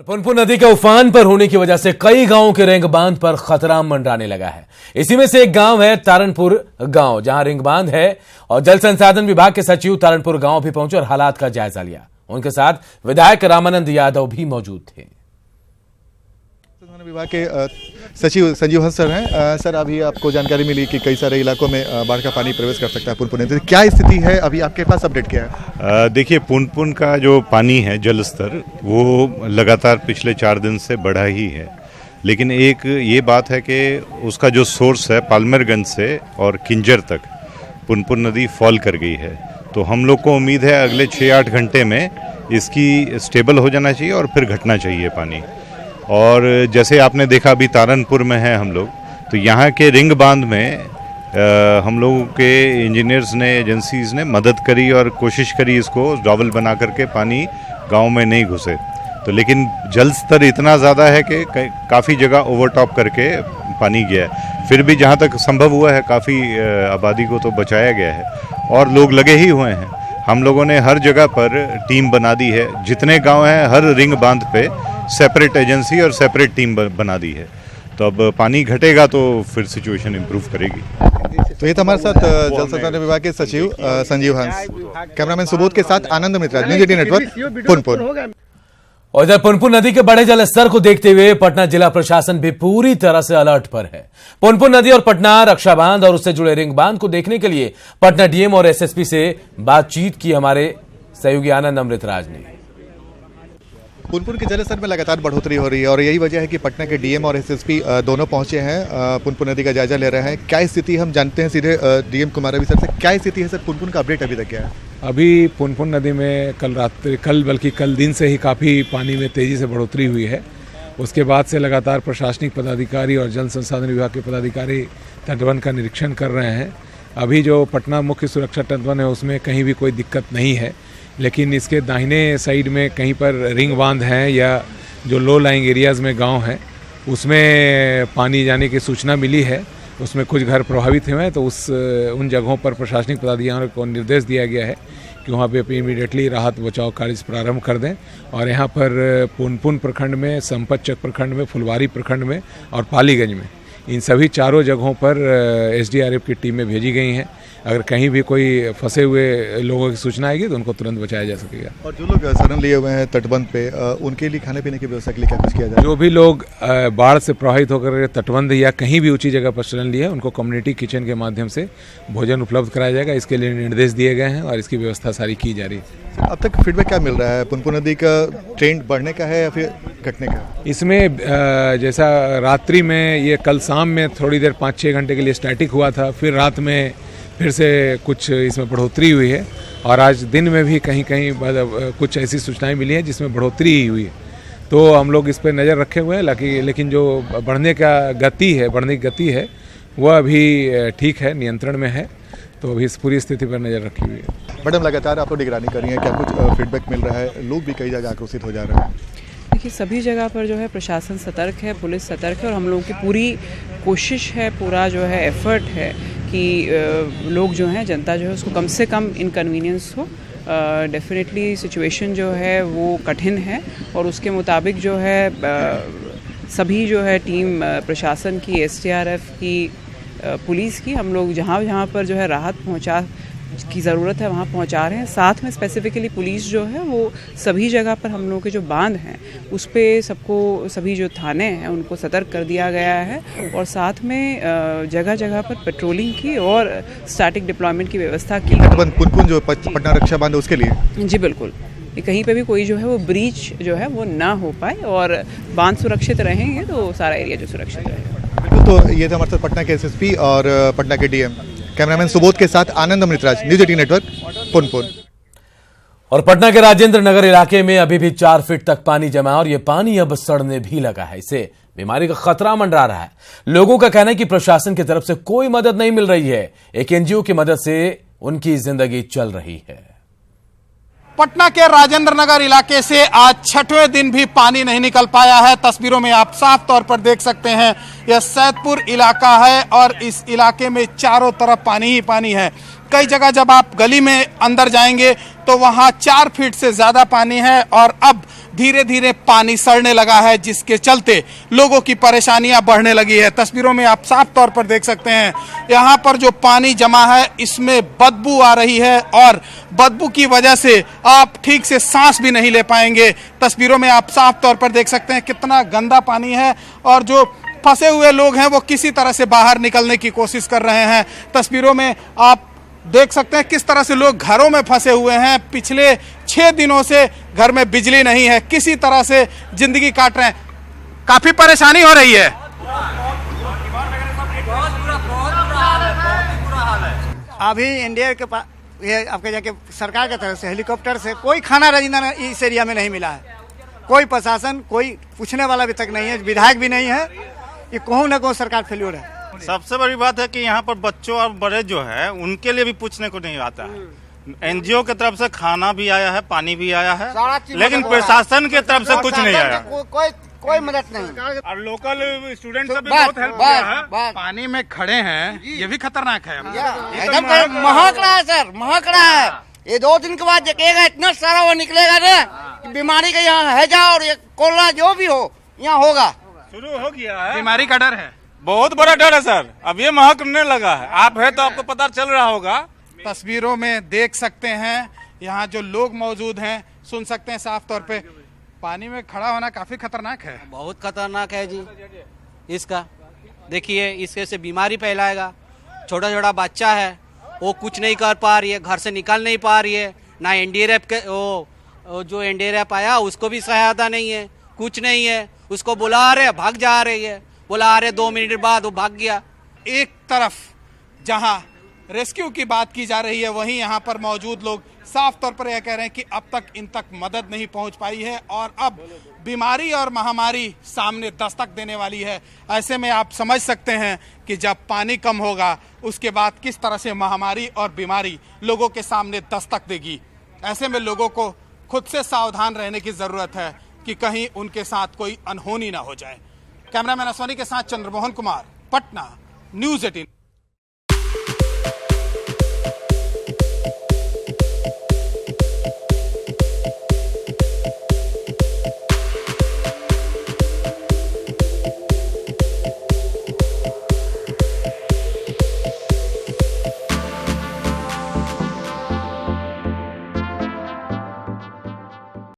पुनपुन नदी के उफान पर होने की वजह से कई गांवों के रिंग बांध पर खतरा मंडराने लगा है। इसी में से एक गांव है तारनपुर गांव, जहां रिंग बांध है और जल संसाधन विभाग के सचिव तारनपुर गांव भी पहुंचे और हालात का जायजा लिया। उनके साथ विधायक रामानंद यादव भी मौजूद थे। विभाग के सचिव संजीव हंस सर हैं। सर, अभी आपको जानकारी मिली कि कई सारे इलाकों में बाढ़ का पानी प्रवेश कर सकता है पुनपुन नदी। क्या स्थिति है अभी, आपके पास अपडेट क्या है? देखिए, पुनपुन का जो पानी है, जल स्तर, वो लगातार पिछले 4 दिन से बढ़ा ही है। लेकिन एक ये बात है कि उसका जो सोर्स है पालमरगंज से और किंजर तक पुनपुन नदी फॉल कर गई है। तो हम लोग को उम्मीद है अगले 6-8 घंटे में इसकी स्टेबल हो जाना चाहिए और फिर घटना चाहिए पानी। और जैसे आपने देखा, अभी तारनपुर में है हम लोग, तो यहाँ के रिंग बांध में हम लोगों के इंजीनियर्स ने, एजेंसीज ने मदद करी और कोशिश करी इसको डॉबल बना करके पानी गांव में नहीं घुसे। तो लेकिन जल स्तर इतना ज़्यादा है कि काफ़ी जगह ओवरटॉप करके पानी गया है। फिर भी जहाँ तक संभव हुआ है काफ़ी आबादी को तो बचाया गया है और लोग लगे ही हुए हैं। हम लोगों ने हर जगह पर टीम बना दी है। जितने गाँव हैं हर रिंग बांध पे सेपरेट एजेंसी और सेपरेट टीम बना दी है। तो अब पानी घटेगा तो फिर सिचुएशन इम्प्रूव करेगी। तो ये था हमारे साथ जल संसाधन विभाग के सचिव संजीव हंस। कैमरामैन सुबोध के साथ आनंद मित्रा, न्यूज 18 नेटवर्क, पुनपुन। और इधर पुनपुन नदी के बढ़े जल स्तर को देखते हुए पटना जिला प्रशासन भी पूरी तरह से अलर्ट पर है। पुनपुन नदी और पटना रक्षा बांध और उससे जुड़े रिंग बांध को देखने के लिए पटना डीएम और एसएसपी से बातचीत की हमारे सहयोगी आनंद अमृतराज ने। पुनपुन के जलस्तर में लगातार बढ़ोतरी हो रही है और यही वजह है कि पटना के डीएम और एसएसपी दोनों पहुंचे हैं, पुनपुन नदी का जायजा ले रहे हैं। क्या स्थिति हम जानते हैं सीधे डीएम कुमारवी सर से। क्या स्थिति है सर, पुनपुन का अपडेट अभी तक क्या है? अभी पुनपुन नदी में कल दिन से ही काफ़ी पानी में तेज़ी से बढ़ोतरी हुई है। उसके बाद से लगातार प्रशासनिक पदाधिकारी और जल संसाधन विभाग के पदाधिकारी तटबंध का निरीक्षण कर रहे हैं। अभी जो पटना मुख्य सुरक्षा तटबंध है उसमें कहीं भी कोई दिक्कत नहीं है, लेकिन इसके दाहिने साइड में कहीं पर रिंग बांध हैं या जो लो लाइंग एरियाज़ में गांव हैं उसमें पानी जाने की सूचना मिली है। उसमें कुछ घर प्रभावित हुए हैं, तो उन जगहों पर प्रशासनिक पदाधिकारियों को निर्देश दिया गया है कि वहाँ पे इमीडिएटली राहत बचाव कार्य प्रारंभ कर दें। और यहाँ पर पुनपुन प्रखंड में, संपतचक प्रखंड में, फुलवारी प्रखंड में और पालीगंज में, इन सभी चारों जगहों पर एसडीआरएफ की टीमें भेजी गई हैं। अगर कहीं भी कोई फंसे हुए लोगों की सूचना आएगी तो उनको तुरंत बचाया जा सकेगा। और जो लोग शरण लिए हुए हैं तटबंध पे, उनके लिए खाने पीने की व्यवस्था के लिए क्या कुछ किया जाए? जो भी लोग बाढ़ से प्रभावित होकर तटबंध या कहीं भी ऊंची जगह पर शरण लिए, उनको कम्युनिटी किचन के माध्यम से भोजन उपलब्ध कराया जाएगा। इसके लिए निर्देश दिए गए हैं और इसकी व्यवस्था सारी की जा रही है। अब तक फीडबैक क्या मिल रहा है? पुनपुन नदी का ट्रेंड बढ़ने का है या फिर घटने का? इसमें जैसा रात्रि में, ये कल शाम में थोड़ी देर 5-6 घंटे के लिए स्टैटिक हुआ था, फिर रात में फिर से कुछ इसमें बढ़ोतरी हुई है और आज दिन में भी कहीं कहीं कुछ ऐसी सूचनाएं मिली हैं जिसमें बढ़ोतरी ही हुई है। तो हम लोग इस पर नज़र रखे हुए हैं, लेकिन जो बढ़ने की गति है वह अभी ठीक है, नियंत्रण में है। तो अभी इस पूरी स्थिति पर नज़र रखी हुई है। मैडम, लगातार आप लोग निगरानी कर रही हैं, क्या कुछ फीडबैक मिल रहा है? लोग भी कई जगह आक्रोशित हो जा रहे हैं। देखिए, सभी जगह पर जो है प्रशासन सतर्क है, पुलिस सतर्क है और हम लोगों की पूरी कोशिश है, पूरा जो है एफर्ट है कि लोग जो हैं, जनता जो है उसको कम से कम इनकन्वीनियंस हो। डेफिनेटली सिचुएशन जो है वो कठिन है और उसके मुताबिक जो है सभी जो है टीम प्रशासन की, एसडीआरएफ की, पुलिस की, हम लोग जहाँ जहाँ पर जो है राहत पहुँचा की ज़रूरत है वहाँ पहुँचा रहे हैं। साथ में स्पेसिफिकली पुलिस जो है वो सभी जगह पर हम लोगों के जो बांध हैं उस पे सबको, सभी जो थाने हैं उनको सतर्क कर दिया गया है और साथ में जगह जगह पर पेट्रोलिंग की और स्टैटिक डिप्लॉयमेंट की व्यवस्था की। पुनपुन जो पटना रक्षा बांध है उसके लिए? जी बिल्कुल, कहीं पे भी कोई जो है वो ब्रीच जो है वो ना हो पाए और बांध सुरक्षित रहेंगे तो सारा एरिया जो सुरक्षित रहेगा। तो ये था हमारे साथ पटना के एसएसपी और पटना के डीएम। कैमरामैन सुबोध के साथ आनंद अमृतराज, न्यूज 18 नेटवर्क, पुनपुन। और पटना के राजेंद्र नगर इलाके में अभी भी 4 फीट तक पानी जमा और ये पानी अब सड़ने भी लगा है। इससे बीमारी का खतरा मंडरा रहा है। लोगों का कहना है कि प्रशासन की तरफ से कोई मदद नहीं मिल रही है। एक एनजीओ की मदद से उनकी जिंदगी चल रही है। पटना के राजेंद्र नगर इलाके से आज 6वें दिन भी पानी नहीं निकल पाया है। तस्वीरों में आप साफ तौर पर देख सकते हैं, यह सैदपुर इलाका है और इस इलाके में चारों तरफ पानी ही पानी है। कई जगह जब आप गली में अंदर जाएंगे तो वहां 4 फीट से ज्यादा पानी है और अब धीरे धीरे पानी सड़ने लगा है, जिसके चलते लोगों की परेशानियां बढ़ने लगी है। तस्वीरों में आप साफ तौर पर देख सकते हैं यहाँ पर जो पानी जमा है इसमें बदबू आ रही है और बदबू की वजह से आप ठीक से सांस भी नहीं ले पाएंगे। तस्वीरों में आप साफ तौर पर देख सकते हैं कितना गंदा पानी है और जो फंसे हुए लोग हैं वो किसी तरह से बाहर निकलने की कोशिश कर रहे हैं। तस्वीरों में आप देख सकते हैं किस तरह से लोग घरों में फंसे हुए हैं। पिछले 6 दिनों से घर में बिजली नहीं है, किसी तरह से जिंदगी काट रहे हैं। काफी परेशानी हो रही है। अभी इंडिया के पास ये आपके जाके सरकार की तरफ से हेलीकॉप्टर से कोई खाना राजेंद्र इस एरिया में नहीं मिला है। कोई प्रशासन, कोई पूछने वाला भी तक नहीं है, विधायक भी नहीं है। ये कहूँ ना कहूँ सरकार फेल्योर है। सबसे बड़ी बात है कि यहाँ पर बच्चों और बड़े जो है उनके लिए भी पूछने को नहीं आता है। एनजीओ की तरफ से खाना भी आया है, पानी भी आया है, लेकिन प्रशासन की तरफ से कुछ नहीं आया। कोई मदद नहीं। और लोकल स्टूडेंट से भी बहुत हेल्प किया है। पानी में खड़े हैं, ये भी खतरनाक है। एकदम महक रहा है सर, महक रहा है। ये 2 दिन के बाद जगेगा, इतना सारा वो निकलेगा ना, बीमारी का यहाँ है जा और ये कोरोना जो भी हो यहाँ होगा, शुरू हो गया है। बीमारी का डर है, बहुत बड़ा डर है सर। अब ये महकने लगा है। आप है तो आपको पता चल रहा होगा। तस्वीरों में देख सकते हैं यहाँ जो लोग मौजूद हैं, सुन सकते हैं साफ तौर पे। पानी में खड़ा होना काफी खतरनाक है। बहुत खतरनाक है जी। इसका देखिए, इसके से बीमारी फैलाएगा। छोटा छोटा बच्चा है, वो कुछ नहीं कर पा रही है, घर से निकल नहीं पा रही है। ना एनडीआरएफ के वो जो एनडीआरएफ आया उसको भी सहायता नहीं है, कुछ नहीं है। उसको बुला रहे, भाग जा रही है, बुला रहे 2 मिनट बाद वो भाग गया। एक तरफ जहां रेस्क्यू की बात की जा रही है, वहीं यहाँ पर मौजूद लोग साफ तौर पर यह कह रहे हैं कि अब तक इन तक मदद नहीं पहुंच पाई है और अब बीमारी और महामारी सामने दस्तक देने वाली है। ऐसे में आप समझ सकते हैं कि जब पानी कम होगा उसके बाद किस तरह से महामारी और बीमारी लोगों के सामने दस्तक देगी। ऐसे में लोगों को खुद से सावधान रहने की जरूरत है कि कहीं उनके साथ कोई अनहोनी ना हो जाए। कैमरामैन अश्वनी के साथ चंद्रमोहन कुमार, पटना, न्यूज़ 18।